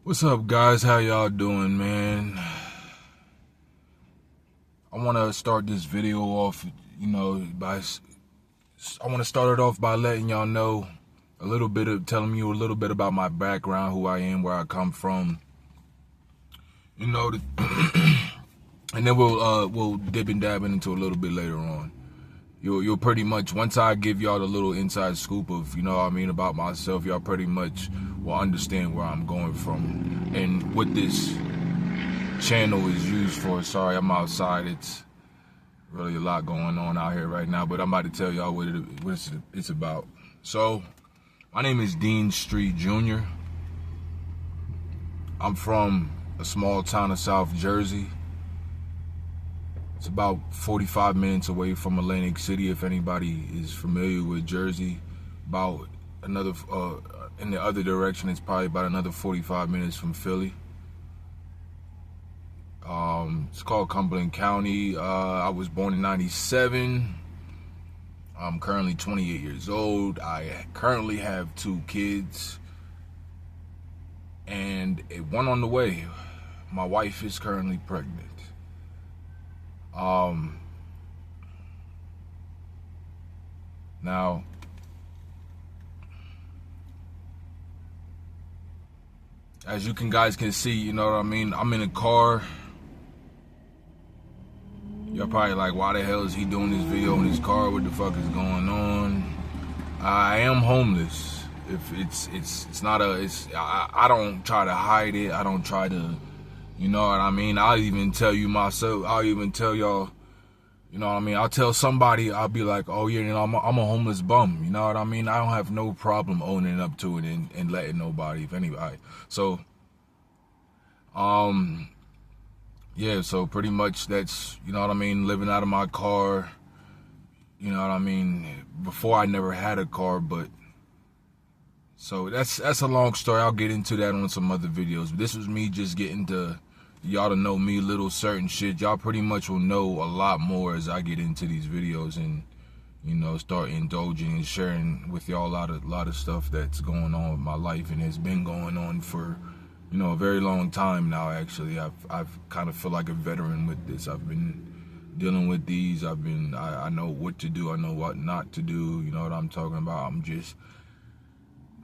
What's up, guys? How y'all doing, man? I want to start this video off, I want to start it off by letting y'all know telling you a little bit about my background, who I am, where I come from, you know, and then we'll dip and dab into a little bit later on. You'll pretty much, once I give y'all the little inside scoop of, about myself, y'all pretty much will understand where I'm going from and what this channel is used for. Sorry, I'm outside. It's really a lot going on out here right now, but I'm about to tell y'all what it's about. So, my name is Dean Street Jr. I'm from a small town of South Jersey. It's about 45 minutes away from Atlantic City, if anybody is familiar with Jersey. About another, in the other direction, it's probably about another 45 minutes from Philly. It's called Cumberland County. I was born in '97. I'm currently 28 years old. I currently have 2 kids and one on the way. My wife is currently pregnant. Now, as you guys can see, you know what I mean? I'm in a car. Y'all probably like, why the hell is he doing this video in his car? What the fuck is going on? I am homeless. If I don't try to hide it. I don't try to, you know what I mean? I'll even tell you myself. I'll even tell y'all, you know what I mean? I'll tell somebody, I'll be like, oh yeah, I'm a homeless bum. You know what I mean? I don't have no problem owning up to it and letting nobody, if anybody. So, yeah, so pretty much that's, you know what I mean, living out of my car, you know what I mean? Before I never had a car, but so that's a long story. I'll get into that on some other videos. But this was me just getting to y'all to know me, little certain shit. Y'all pretty much will know a lot more as I get into these videos and, you know, start indulging and sharing with y'all a lot of stuff that's going on with my life and has been going on for, you know, a very long time now. Actually, I've kind of feel like a veteran with this. I've been dealing with these. I know what to do. I know what not to do. You know what I'm talking about.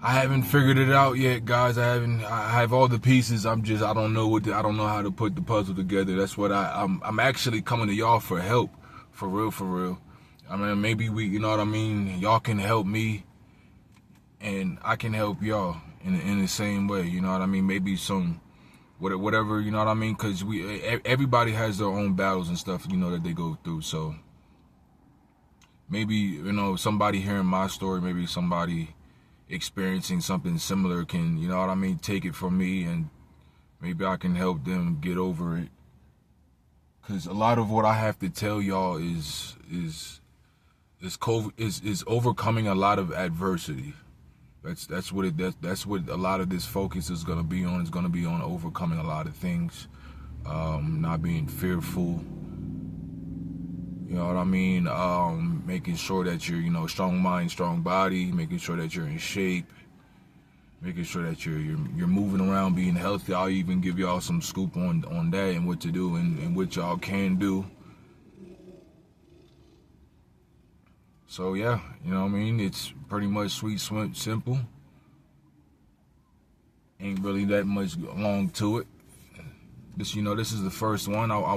I haven't figured it out yet, guys. I have all the pieces. I don't know I don't know how to put the puzzle together. That's what I'm actually coming to y'all for help, for real. I mean, maybe you know what I mean? Y'all can help me and I can help y'all in the same way. You know what I mean? Maybe whatever, you know what I mean? Cause everybody has their own battles and stuff, you know, that they go through. So maybe, you know, somebody hearing my story, maybe somebody experiencing something similar can, you know what I mean, take it from me and maybe I can help them get over it. Cause a lot of what I have to tell y'all is overcoming a lot of adversity. That's what a lot of this focus is gonna be on. It's gonna be on overcoming a lot of things, not being fearful. You know what I mean? Making sure that you're, you know, strong mind, strong body, making sure that you're in shape, making sure that you're moving around, being healthy. I'll even give y'all some scoop on that and what to do and what y'all can do. So yeah, you know what I mean? It's pretty much sweet, simple. Ain't really that much long to it. This, you know, this is the first one. All I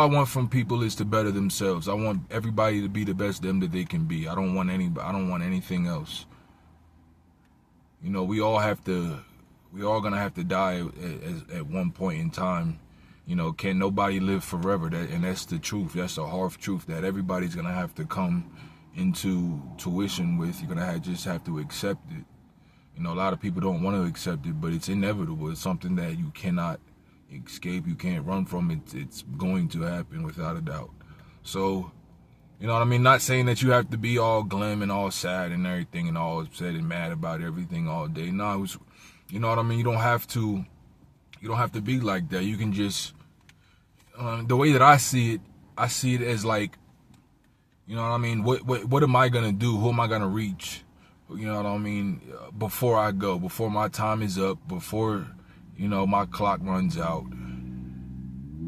want from people is to better themselves. I want everybody to be the best them that they can be. I don't want anything else. You know, we all gonna have to die at one point in time. You know, can nobody live forever? And that's the truth. That's the hard truth that everybody's gonna have to come into tuition with. You're gonna just have to accept it. You know, a lot of people don't want to accept it, but it's inevitable. It's something that you cannot escape. You can't run from it. It's going to happen without a doubt. So, you know what I mean? Not saying that you have to be all glum and all sad and everything and all upset and mad about everything all day. No, you know what I mean? You don't have to be like that. You can just, the way that I see it as like, you know what I mean? What am I going to do? Who am I going to reach? you know what I mean, before I go, before my time is up, before, you know, my clock runs out,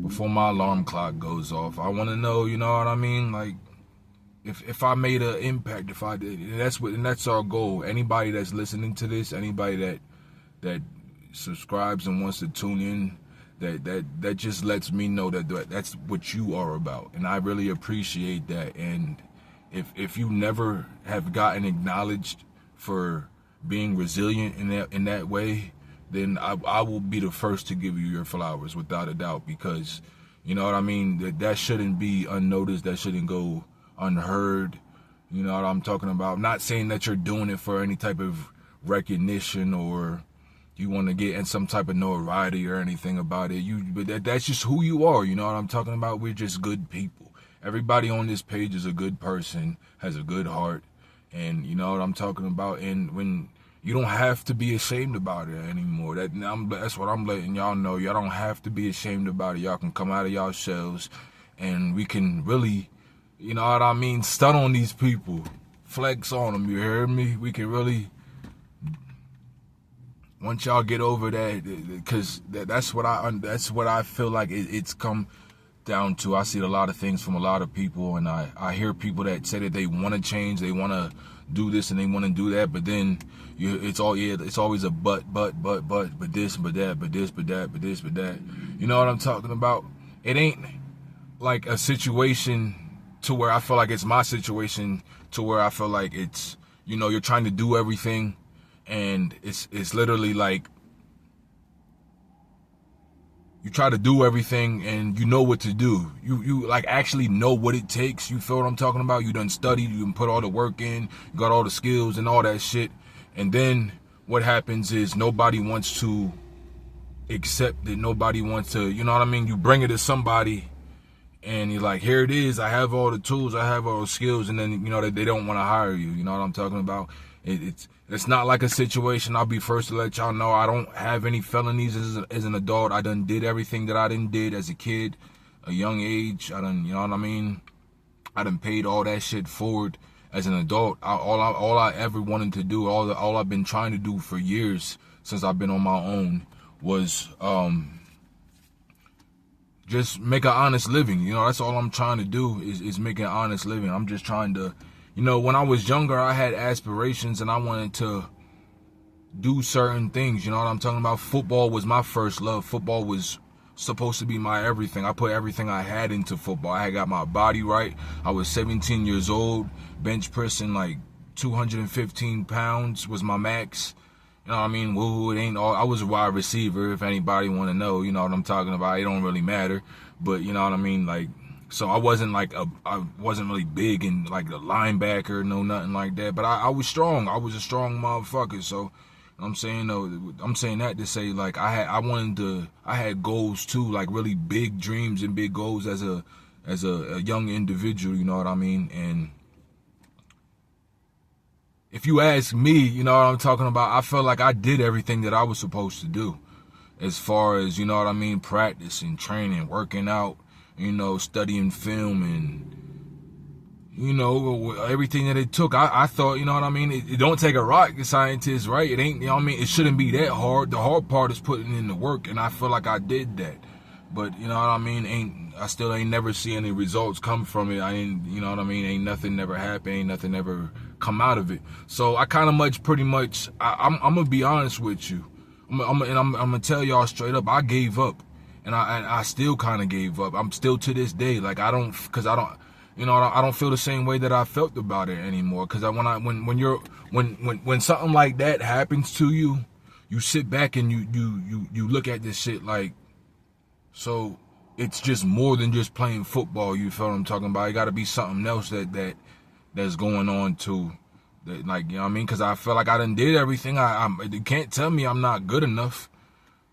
before my alarm clock goes off. I want to know, you know what I mean, like, if I made an impact, if I did, and that's our goal. Anybody that's listening to this, anybody that subscribes and wants to tune in, that just lets me know that that's what you are about, and I really appreciate that. And if you never have gotten acknowledged for being resilient in that way, then I will be the first to give you your flowers, without a doubt, because, you know what I mean, that shouldn't be unnoticed, that shouldn't go unheard. You know what I'm talking about? I'm not saying that you're doing it for any type of recognition or you want to get in some type of notoriety or anything about it. But that's just who you are. You know what I'm talking about? We're just good people. Everybody on this page is a good person, has a good heart, and you know what I'm talking about. And when you don't have to be ashamed about it anymore. That's what I'm letting y'all know. Y'all don't have to be ashamed about it. Y'all can come out of y'all shells, and we can really, you know what I mean, stun on these people, flex on them. You heard me? We can really, once y'all get over that, because that's what I feel like it's come down to. I see a lot of things from a lot of people, and I hear people that say that they want to change, they want to do this and they want to do that, but then it's always a but this, but that, but this, but that, but this, but that. You know what I'm talking about? It ain't like a situation to where I feel like it's my situation, to where I feel like it's, you know, you're trying to do everything, and it's literally like you try to do everything and you know what to do. You like actually know what it takes. You feel what I'm talking about? You done studied, you done put all the work in, you got all the skills and all that shit. And then what happens is nobody wants to accept it. Nobody wants to, you know what I mean? You bring it to somebody and you're like, here it is. I have all the tools. I have all the skills. And then, you know, they don't want to hire you. You know what I'm talking about? It's not like a situation. I'll be first to let y'all know I don't have any felonies as an adult. I done did everything that I did as a kid, a young age. I done, you know what I mean? I done paid all that shit forward as an adult. All I ever wanted to do, all I've been trying to do for years since I've been on my own was just make an honest living. You know, that's all I'm trying to do is make an honest living. I'm just trying to, you know, when I was younger, I had aspirations and I wanted to do certain things. You know what I'm talking about? Football was my first love. Football was supposed to be my everything. I put everything I had into football. I had got my body right. I was 17 years old, bench pressing like 215 pounds was my max. You know what I mean? Woo, it ain't all. I was a wide receiver, if anybody want to know. You know what I'm talking about? It don't really matter. But you know what I mean? Like, so I wasn't really big and like a linebacker, no nothing like that. But I was strong. I was a strong motherfucker. So I'm saying that to say, like, I had goals too, like really big dreams and big goals as a young individual. You know what I mean? And if you ask me, you know what I'm talking about, I felt like I did everything that I was supposed to do, as far as, you know what I mean, practicing, training, working out, you know, studying film, and, you know, everything that it took. I thought, you know what I mean, it don't take a rocket scientist, right? It ain't, you know what I mean, it shouldn't be that hard. The hard part is putting in the work, and I feel like I did that. But, you know what I mean, I still ain't never see any results come from it. You know what I mean, ain't nothing never happened, ain't nothing ever come out of it. So I I'm gonna be honest with you. I'm gonna tell y'all straight up, I gave up. And I still kind of gave up. I'm still to this day, like, I don't feel the same way that I felt about it anymore. Cause when something like that happens to you, you sit back and you look at this shit like, so it's just more than just playing football. You feel what I'm talking about? It got to be something else that's going on too. That, like, you know what I mean? Cause I feel like I done did everything. You can't tell me I'm not good enough.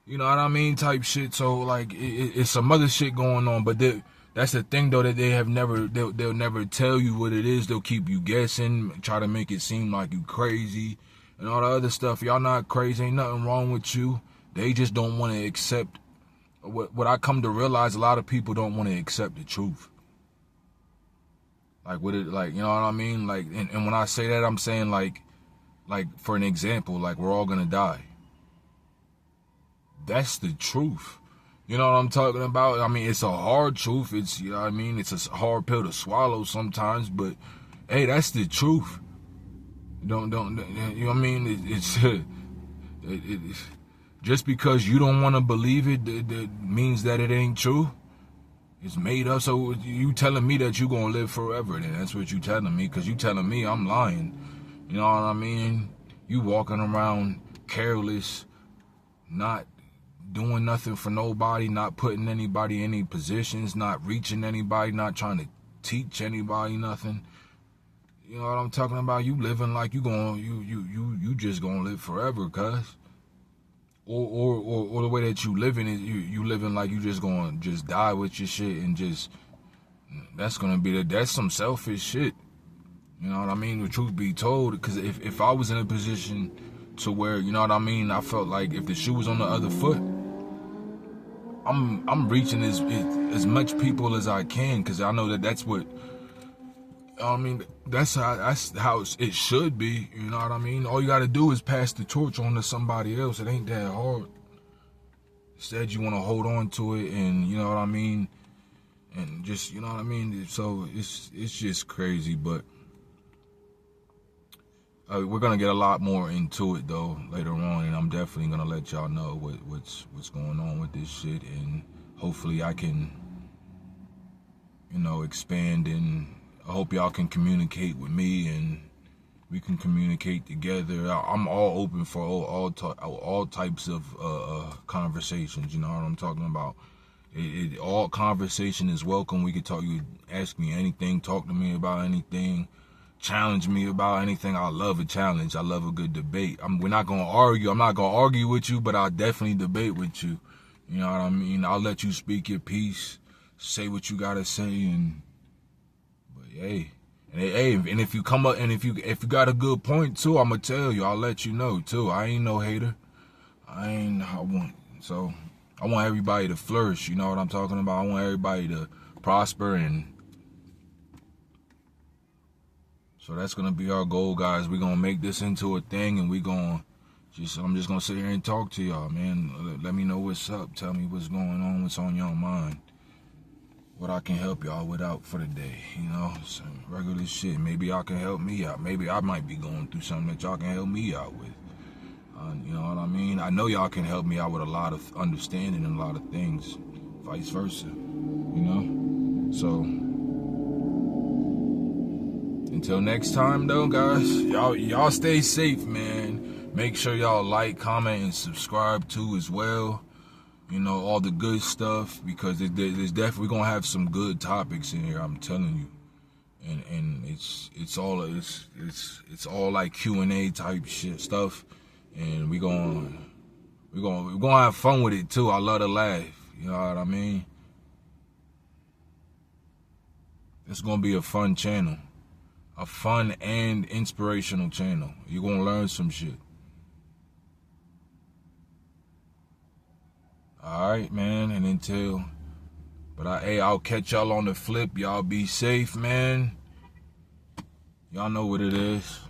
You know what I mean? Type shit. So like, it's some other shit going on. But that's the thing though, that they'll never tell you what it is. They'll keep you guessing, try to make it seem like you crazy and all the other stuff. Y'all not crazy. Ain't nothing wrong with you. They just don't want to accept. What I come to realize, a lot of people don't want to accept the truth. Like, you know what I mean? Like, and when I say that, I'm saying like like, for an example, like, we're all gonna die. That's the truth. You know what I'm talking about? I mean, it's a hard truth. It's, you know what I mean? It's a hard pill to swallow sometimes, but hey, that's the truth. Don't, you know what I mean? It's just because you don't want to believe it, that means that it ain't true. It's made up. So you telling me that you gonna live forever? Then that's what you telling me, because you telling me I'm lying. You know what I mean? You walking around careless, not doing nothing for nobody, not putting anybody in any positions, not reaching anybody, not trying to teach anybody nothing. You know what I'm talking about? You living like you just gonna live forever, cuz. Or the way that you living is you living like you just gonna just die with your shit, and just, that's gonna be that's some selfish shit. You know what I mean? The truth be told, because if I was in a position to where, you know what I mean, I felt like if the shoe was on the other foot, I'm reaching as much people as I can, because I know that's what, I mean, that's how it should be. You know what I mean? All you got to do is pass the torch on to somebody else. It ain't that hard. Instead, you want to hold on to it, and you know what I mean, and just, you know what I mean. So it's just crazy, but we're gonna get a lot more into it though later on, and I'm definitely gonna let y'all know what's going on with this shit, and hopefully I can, you know, expand, and I hope y'all can communicate with me, and we can communicate together. I'm all open for all types of conversations. You know what I'm talking about? All conversation is welcome. We could talk. You ask me anything, talk to me about anything, challenge me about anything. I love a challenge. I love a good debate. We're not gonna argue. I'm not gonna argue with you, but I'll definitely debate with you. You know what I mean? I'll let you speak your piece, say what you gotta say, Hey, and if you come up, and if you got a good point too, I'ma tell you. I'll let you know too. I ain't no hater. I want everybody to flourish. You know what I'm talking about? I want everybody to prosper, and so that's gonna be our goal, guys. We're gonna make this into a thing, and I'm just gonna sit here and talk to y'all, man. Let me know what's up. Tell me what's going on. What's on your mind? What I can help y'all with out for the day, you know, some regular shit. Maybe y'all can help me out. Maybe I might be going through something that y'all can help me out with. You know what I mean? I know y'all can help me out with a lot of understanding and a lot of things, vice versa, you know? So, until next time though, guys, y'all stay safe, man. Make sure y'all like, comment, and subscribe too as well. You know, all the good stuff, because there's definitely gonna have some good topics in here. I'm telling you, and it's all like Q&A type shit stuff, and we're gonna have fun with it too. I love to laugh. You know what I mean? It's gonna be a fun channel, a fun and inspirational channel. You're gonna learn some shit. Alright, man, and I'll catch y'all on the flip. Y'all be safe, man. Y'all know what it is.